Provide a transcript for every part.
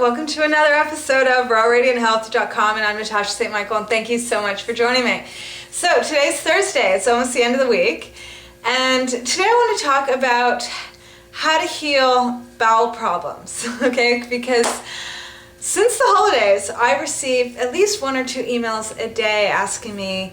welcome to another episode of rawradianthealth.com, and I'm Natasha St. Michael, and thank you so much for joining me. So today's Thursday, it's almost the end of the week, and today I want to talk about how to heal bowel problems, okay? Because since the holidays, I receive at least 1 or 2 emails a day asking me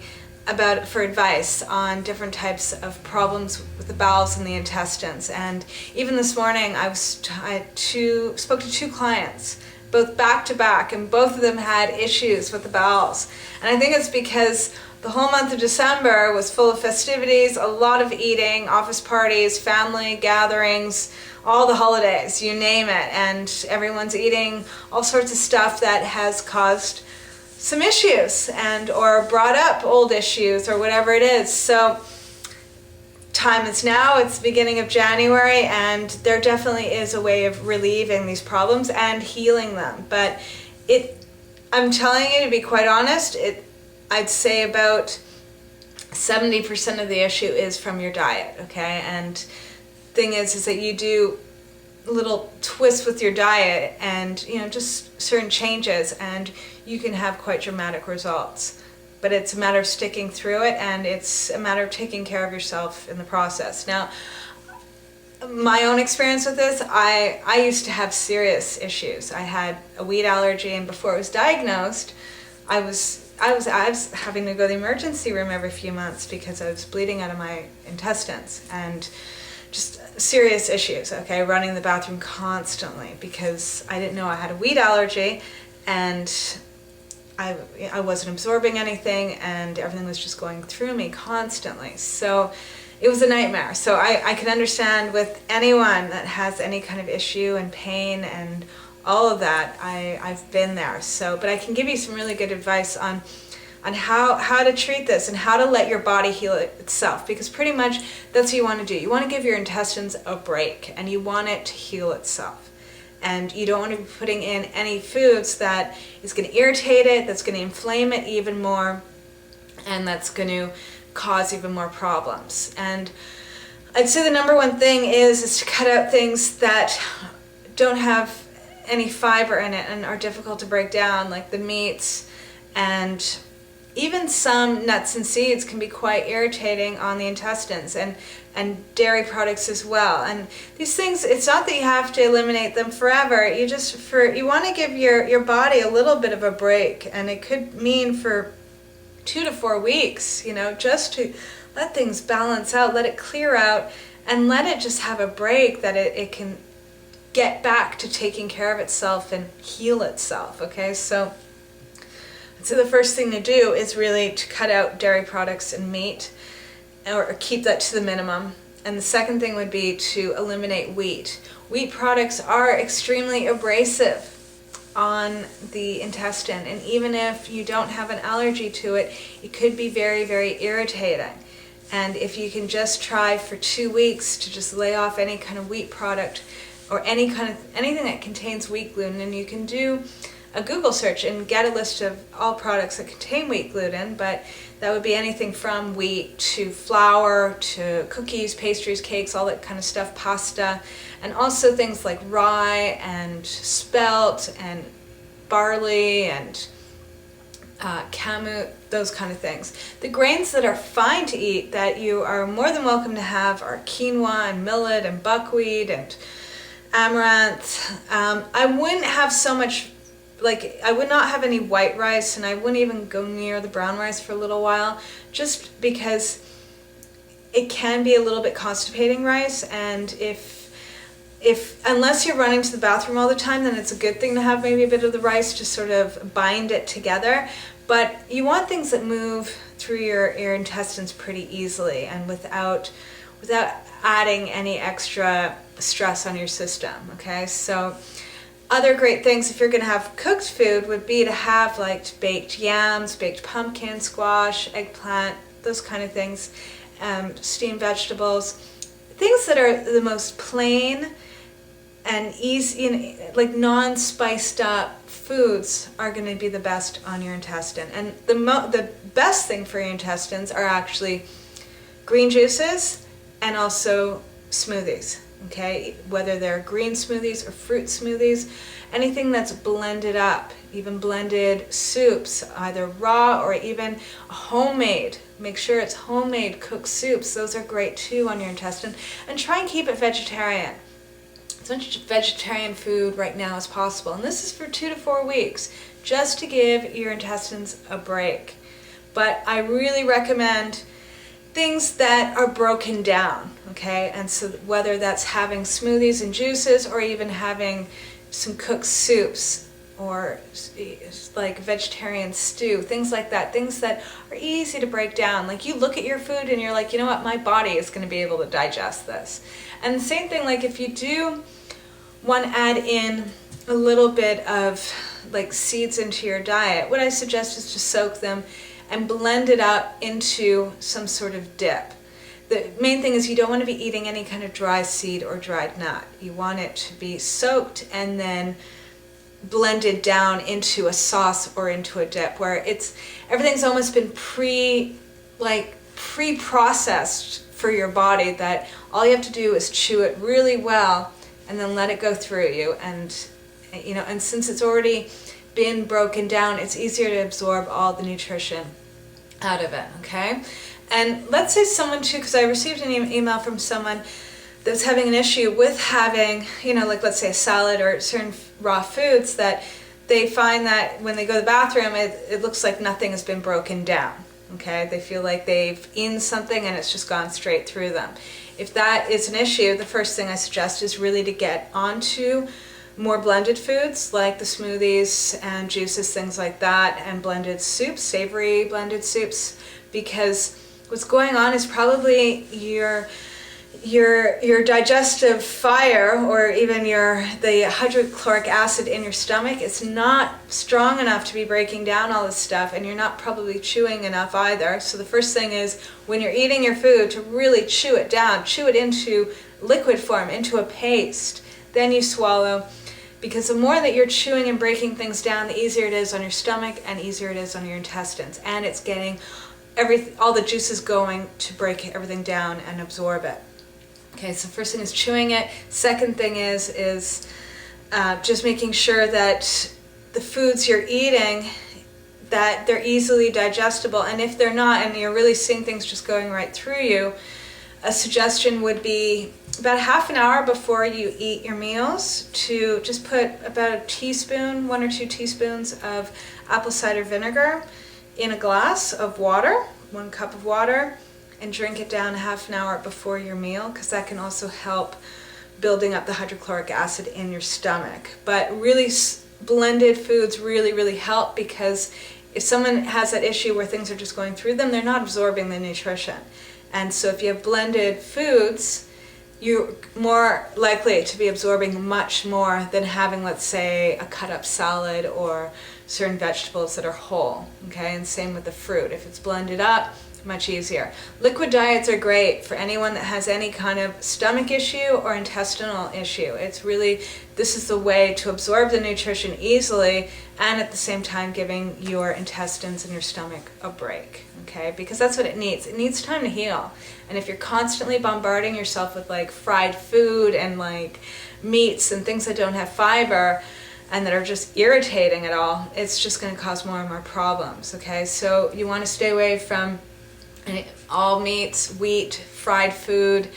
for advice on different types of problems with the bowels and the intestines. And even this morning, I spoke to 2 clients, both back to back, and both of them had issues with the bowels. And I think it's because the whole month of December was full of festivities, a lot of eating, office parties, family gatherings, all the holidays, you name it. And everyone's eating all sorts of stuff that has caused some issues or brought up old issues or whatever it is. So time is now, it's the beginning of January, and there definitely is a way of relieving these problems and healing them. But I'm telling you, to be quite honest, I'd say about 70% of the issue is from your diet, okay? And thing is that you do little twists with your diet and just certain changes, and you can have quite dramatic results. But it's a matter of sticking through it, and it's a matter of taking care of yourself in the process. Now, my own experience with this, I used to have serious issues. I had a wheat allergy, and before it was diagnosed, I was having to go to the emergency room every few months because I was bleeding out of my intestines, and just serious issues, okay? Running the bathroom constantly because I didn't know I had a wheat allergy, and I wasn't absorbing anything, and everything was just going through me constantly. So it was a nightmare. So I can understand with anyone that has any kind of issue and pain and all of that, I've been there. So, but I can give you some really good advice on how to treat this and how to let your body heal itself, because pretty much that's what you want to do. You want to give your intestines a break, and you want it to heal itself. And you don't want to be putting in any foods that is going to irritate it, that's going to inflame it even more, and that's going to cause even more problems. And I'd say the number one thing is to cut out things that don't have any fiber in it and are difficult to break down, like the meats, and even some nuts and seeds can be quite irritating on the intestines, and dairy products as well. And these things, it's not that you have to eliminate them forever. You want to give your body a little bit of a break, and it could mean for 2 to 4 weeks, just to let things balance out, let it clear out, and let it just have a break that it can get back to taking care of itself and heal itself, okay? So the first thing to do is really to cut out dairy products and meat, or keep that to the minimum. And the second thing would be to eliminate wheat. Wheat products are extremely abrasive on the intestine, and even if you don't have an allergy to it, it could be very, very irritating. And if you can just try for 2 weeks to just lay off any kind of wheat product or anything that contains wheat gluten, and you can do a Google search and get a list of all products that contain wheat gluten, but that would be anything from wheat to flour to cookies, pastries, cakes, all that kind of stuff, pasta, and also things like rye and spelt and barley and kamut, those kind of things. The grains that are fine to eat that you are more than welcome to have are quinoa and millet and buckwheat and amaranth. I wouldn't have so much, I would not have any white rice, and I wouldn't even go near the brown rice for a little while, just because it can be a little bit constipating, rice, and unless you're running to the bathroom all the time, then it's a good thing to have maybe a bit of the rice to sort of bind it together. But you want things that move through your intestines pretty easily and without adding any extra stress on your system, okay? So other great things, if you're going to have cooked food, would be to have baked yams, baked pumpkin, squash, eggplant, those kind of things, steamed vegetables, things that are the most plain and easy, non-spiced up foods are going to be the best on your intestine. And the best thing for your intestines are actually green juices and also smoothies, okay? Whether they're green smoothies or fruit smoothies, anything that's blended up, even blended soups, either raw or even homemade. Make sure it's homemade cooked soups. Those are great too on your intestine. And try and keep it vegetarian. As much vegetarian food right now as possible. And this is for 2 to 4 weeks, just to give your intestines a break. But I really recommend things that are broken down, okay? And so whether that's having smoothies and juices or even having some cooked soups or like vegetarian stew, things like that, things that are easy to break down. Like you look at your food and you're like, you know what, my body is going to be able to digest this. And the same thing, like if you do want to add in a little bit of like seeds into your diet, what I suggest is to soak them and blend it up into some sort of dip. The main thing is you don't want to be eating any kind of dry seed or dried nut. You want it to be soaked and then blended down into a sauce or into a dip where everything's almost been pre-processed for your body, that all you have to do is chew it really well and then let it go through you. And since it's already been broken down, it's easier to absorb all the nutrition out of it, okay? And let's say someone too, because I received an email from someone that's having an issue with having, like let's say a salad or certain raw foods, that they find that when they go to the bathroom, it looks like nothing has been broken down, okay? They feel like they've eaten something and it's just gone straight through them. If that is an issue, the first thing I suggest is really to get onto more blended foods like the smoothies and juices, things like that, and blended soups, savory blended soups, because what's going on is probably your digestive fire, or even the hydrochloric acid in your stomach is not strong enough to be breaking down all this stuff, and you're not probably chewing enough either. So the first thing is, when you're eating your food, to really chew it down, chew it into liquid form, into a paste, then you swallow. Because the more that you're chewing and breaking things down, the easier it is on your stomach and easier it is on your intestines. And it's getting all the juices going to break everything down and absorb it. Okay, so first thing is chewing it. Second thing is just making sure that the foods you're eating, that they're easily digestible. And if they're not, and you're really seeing things just going right through you, a suggestion would be about half an hour before you eat your meals to just put about a teaspoon, 1 or 2 teaspoons of apple cider vinegar in a glass of water, 1 cup of water, and drink it down half an hour before your meal, because that can also help building up the hydrochloric acid in your stomach. But really blended foods really, really help, because if someone has that issue where things are just going through them, they're not absorbing the nutrition. And so if you have blended foods, you're more likely to be absorbing much more than having, let's say, a cut up salad or certain vegetables that are whole, okay? And same with the fruit. If it's blended up, much easier. Liquid diets are great for anyone that has any kind of stomach issue or intestinal issue. This is the way to absorb the nutrition easily, and at the same time giving your intestines and your stomach a break, okay? Because that's what it needs. It needs time to heal. And if you're constantly bombarding yourself with like fried food and like meats and things that don't have fiber and that are just irritating at all, it's just going to cause more and more problems, okay? So you want to stay away from all meats, wheat, fried food,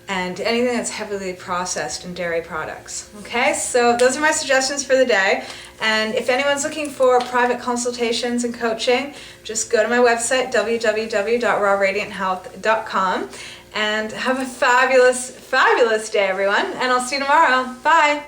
and anything that's heavily processed in dairy products. Okay, so those are my suggestions for the day. And if anyone's looking for private consultations and coaching, just go to my website, www.rawradianthealth.com, and have a fabulous, fabulous day, everyone. And I'll see you tomorrow. Bye.